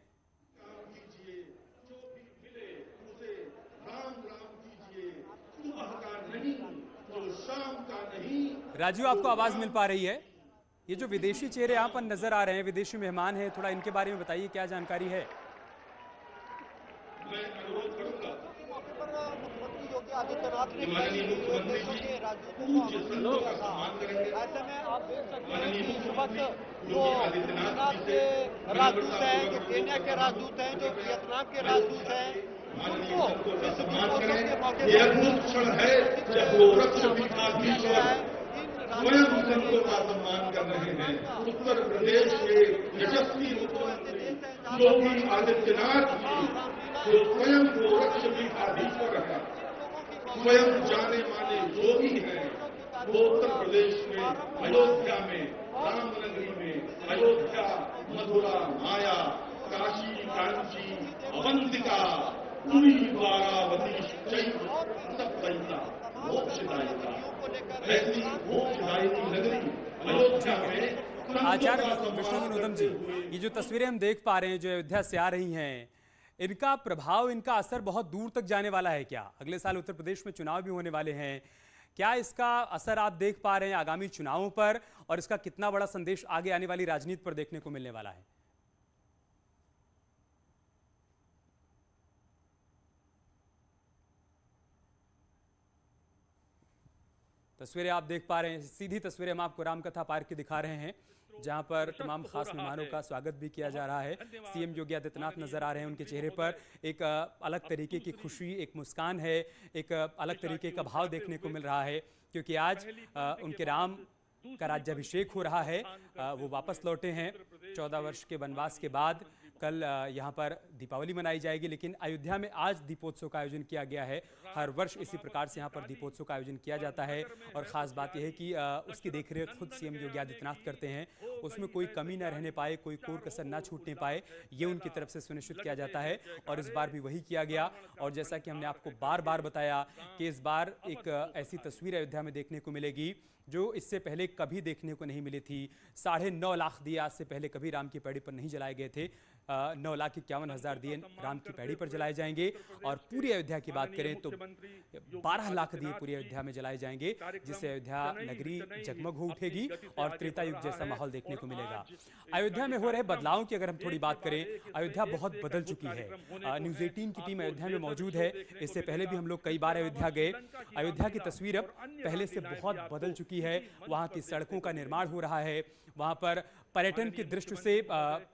राजू, आपको आवाज मिल पा रही है? ये जो विदेशी चेहरे यहाँ पर नजर आ रहे हैं, विदेशी मेहमान हैं, थोड़ा इनके बारे में बताइए, क्या जानकारी है? योगी आदित्यनाथ ने देशों के राज्यों को आमंत्रित किया था। ऐसे में आप देख सकते हैं कि इस वक्त जो गुजरात के राजदूत हैं, जो केन्या के राजदूत हैं, जो वियतनाम के राजदूत हैं, उनको इस दीपोत्सव के मौके पर स्वयं संतों का सम्मान कर रहे हैं। उत्तर प्रदेश के यशस्वी मुख्यमंत्री योगी आदित्यनाथ जी, जो स्वयं गोरक्षपीठाधीश्वर है, स्वयं जाने माने योगी हैं, वो उत्तर प्रदेश में अयोध्या में, रामनगरी में, अयोध्या, मथुरा, माया, काशी, कांची, अवंतिका, पुरी, द्वारावती, सप्तैता, मोक्षदायिका, ऐसी मोक्षदायिनी नगरी अयोध्या में। आचार्य विष्णु विनोदम जी, ये जो तस्वीरें हम देख पा रहे हैं जो अयोध्या से आ रही हैं, इनका प्रभाव, इनका असर बहुत दूर तक जाने वाला है क्या? अगले साल उत्तर प्रदेश में चुनाव भी होने वाले हैं, क्या इसका असर आप देख पा रहे हैं आगामी चुनावों पर, और इसका कितना बड़ा संदेश आगे आने वाली राजनीति पर देखने को मिलने वाला है? तस्वीरें आप देख पा रहे हैं, सीधी तस्वीरें हम आपको रामकथा पार्क की दिखा रहे हैं, जहां पर तमाम खास मेहमानों का स्वागत भी किया जा रहा है। सीएम योगी आदित्यनाथ नजर आ रहे हैं, उनके चेहरे पर एक अलग तरीके की खुशी, एक मुस्कान है, एक अलग तरीके का भाव देखने को मिल रहा है, क्योंकि आज उनके राम का राज्याभिषेक हो रहा है। वो वापस लौटे हैं 14 वर्ष के वनवास के बाद। कल यहाँ पर दीपावली मनाई जाएगी, लेकिन अयोध्या में आज दीपोत्सव का आयोजन किया गया है। हर वर्ष इसी प्रकार से यहाँ पर दीपोत्सव का आयोजन किया जाता है, और ख़ास बात यह है कि उसकी देखरेख खुद सीएम योगी आदित्यनाथ करते हैं। उसमें कोई कमी न रहने पाए, कोई कोर कसर न छूटने पाए, ये उनकी तरफ से सुनिश्चित किया जाता है, और इस बार भी वही किया गया। और जैसा कि हमने आपको बार बार बताया कि इस बार एक ऐसी तस्वीर अयोध्या में देखने को मिलेगी जो इससे पहले कभी देखने को नहीं मिली थी। 9.5 लाख दिए आज से पहले कभी राम की पैड़ी पर नहीं जलाए गए थे। 9,51,000 दिए राम की पैड़ी पर जलाए जाएंगे, और पूरी अयोध्या की बात करें तो 12 लाख दिए पूरी अयोध्या में जलाए जाएंगे, जिससे अयोध्या नगरी जगमग हो उठेगी और त्रेता युग जैसा माहौल देखने देखने को मिलेगा। अयोध्या में हो रहे बदलावों की अगर हम थोड़ी बात करें, अयोध्या बहुत बदल चुकी है। न्यूज़ 18 की टीम अयोध्या में मौजूद है। इससे पहले भी हम लोग कई बार अयोध्या गए। अयोध्या की तस्वीर अब पहले से बहुत बदल चुकी है। वहाँ की सड़कों का निर्माण हो रहा है, वहाँ पर पर्यटन की दृष्टि से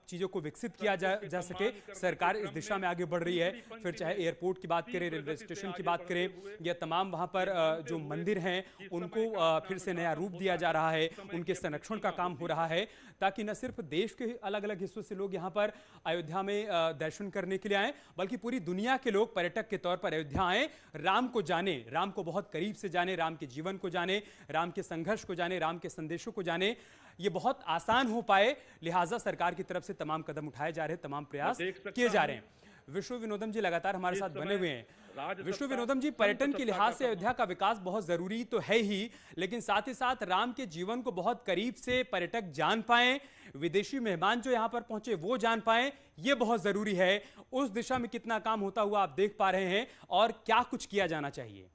चीज़ों को विकसित किया जा सके, सरकार इस दिशा में आगे बढ़ रही है। फिर चाहे एयरपोर्ट की बात करें, रेलवे स्टेशन की बात करें, या तमाम वहाँ पर जो मंदिर हैं उनको फिर से नया रूप दिया जा रहा है, उनके संरक्षण का काम हो रहा है, ताकि न सिर्फ देश के अलग अलग हिस्सों से लोग यहाँ पर अयोध्या में दर्शन करने के लिए आएँ, बल्कि पूरी दुनिया के लोग पर्यटक के तौर पर अयोध्या आएँ, राम को जाने, राम को बहुत करीब से जाने, राम के जीवन को जाने, राम के संघर्ष को जाने, राम के संदेशों को जाने। ये बहुत आसान हो पाए, लिहाजा सरकार की तरफ से तमाम कदम उठाए जा रहे हैं, तमाम प्रयास किए जा रहे हैं। विष्णु विनोदम जी लगातार हमारे साथ बने हुए हैं। विष्णु विनोदम जी, पर्यटन के लिहाज से अयोध्या का विकास बहुत जरूरी तो है ही, लेकिन साथ ही साथ राम के जीवन को बहुत करीब से पर्यटक जान पाए, विदेशी मेहमान जो यहाँ पर पहुंचे वो जान पाए, ये बहुत जरूरी है। उस दिशा में कितना काम होता हुआ आप देख पा रहे हैं और क्या कुछ किया जाना चाहिए?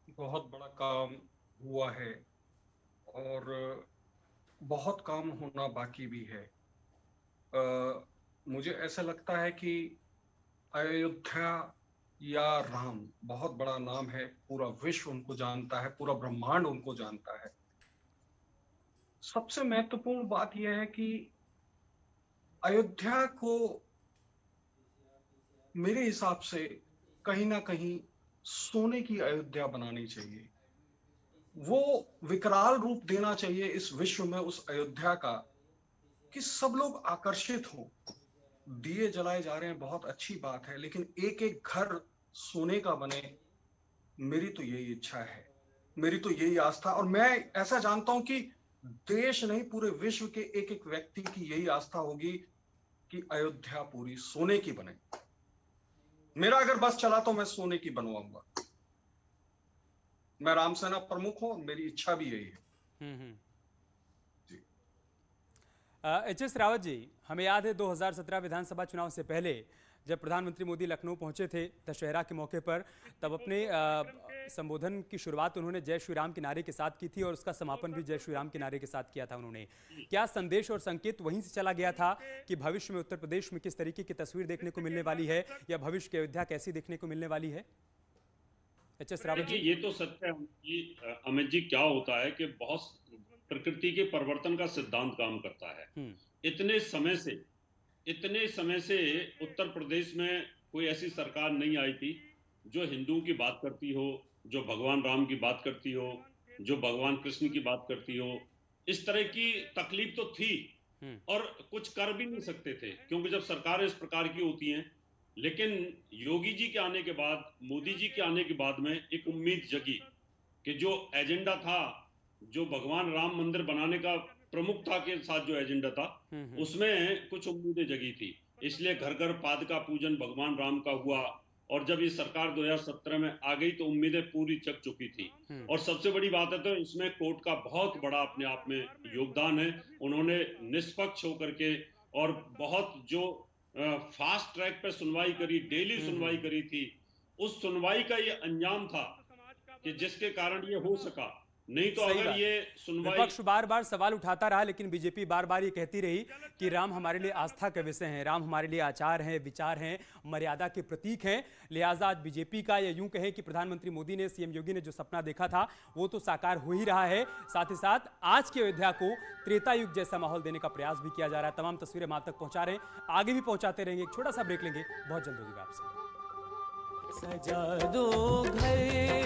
बहुत बड़ा काम हुआ है और बहुत काम होना बाकी भी है। मुझे ऐसा लगता है कि अयोध्या या राम बहुत बड़ा नाम है, पूरा विश्व उनको जानता है, पूरा ब्रह्मांड उनको जानता है। सबसे महत्वपूर्ण बात यह है कि अयोध्या को मेरे हिसाब से कहीं ना कहीं सोने की अयोध्या बनानी चाहिए। वो विकराल रूप देना चाहिए इस विश्व में उस अयोध्या का कि सब लोग आकर्षित हों। दिए जलाए जा रहे हैं, बहुत अच्छी बात है, लेकिन एक एक घर सोने का बने, मेरी तो यही इच्छा है, मेरी तो यही आस्था। और मैं ऐसा जानता हूं कि देश नहीं, पूरे विश्व के एक एक व्यक्ति की यही आस्था होगी कि अयोध्या पूरी सोने की बने। मेरा अगर बस चला तो मैं सोने की बनवाऊंगा। मैं रामसेना प्रमुख हूं, मेरी इच्छा भी यही है। जी। एच.एस. रावत जी, हमें याद है 2017 विधानसभा चुनाव से पहले जब प्रधानमंत्री मोदी लखनऊ पहुंचे थे दशहरा के मौके पर, तब अपने संबोधन की शुरुआत उन्होंने जय श्री राम के नारे के साथ की थी और उसका समापन भी जय श्री राम के नारे के साथ किया था उन्होंने। क्या संदेश और संकेत वहीं से चला गया था कि भविष्य में उत्तर प्रदेश में किस तरीके की तस्वीर देखने को मिलने वाली है, या भविष्य की अयोध्या कैसी देखने को मिलने वाली है? एच.एस. रावत जी, ये तो सत्य है कि अमित जी, क्या होता है कि बहुत प्रकृति के परिवर्तन का सिद्धांत काम करता है। इतने समय से उत्तर प्रदेश में कोई ऐसी सरकार नहीं आई थी जो हिंदुओं की बात करती हो, जो भगवान राम की बात करती हो, जो भगवान कृष्ण की बात करती हो। इस तरह की तकलीफ तो थी और कुछ कर भी नहीं सकते थे, क्योंकि जब सरकारें इस प्रकार की होती हैं। लेकिन योगी जी के आने के बाद, मोदी जी के आने के बाद में एक उम्मीद जगी कि जो एजेंडा था, जो भगवान राम मंदिर बनाने का प्रमुखता के साथ जो एजेंडा था, उसमें कुछ उम्मीदें जगी थी। इसलिए घर घर पादुका पूजन भगवान राम का हुआ, और जब ये सरकार 2017 में आ गई तो उम्मीदें पूरी जग चुकी थी। और सबसे बड़ी बात है तो इसमें कोर्ट का बहुत बड़ा अपने आप में योगदान है। उन्होंने निष्पक्ष होकर के और बहुत जो फास्ट ट्रैक पे सुनवाई करी, डेली सुनवाई करी थी, उस सुनवाई का ये अंजाम था कि जिसके कारण ये हो सका। नहीं तो अगर ये सुनवाई, विपक्ष बार बार सवाल उठाता रहा, लेकिन बीजेपी बार बार ये कहती रही कि राम हमारे लिए आस्था का विषय है, राम हमारे लिए आचार हैं, विचार हैं, मर्यादा के प्रतीक हैं। लिहाजा आज बीजेपी का, या यूं कहें कि प्रधानमंत्री मोदी ने, सीएम योगी ने जो सपना देखा था वो तो साकार हो ही रहा है। साथ ही साथ आज की अयोध्या को त्रेता युग जैसा माहौल देने का प्रयास भी किया जा रहा है। तमाम तस्वीरें हम आप तक पहुंचा रहे हैं, आगे भी पहुंचाते रहेंगे। एक छोटा सा ब्रेक लेंगे, बहुत जल्द होगी वापसी। सजा दो घर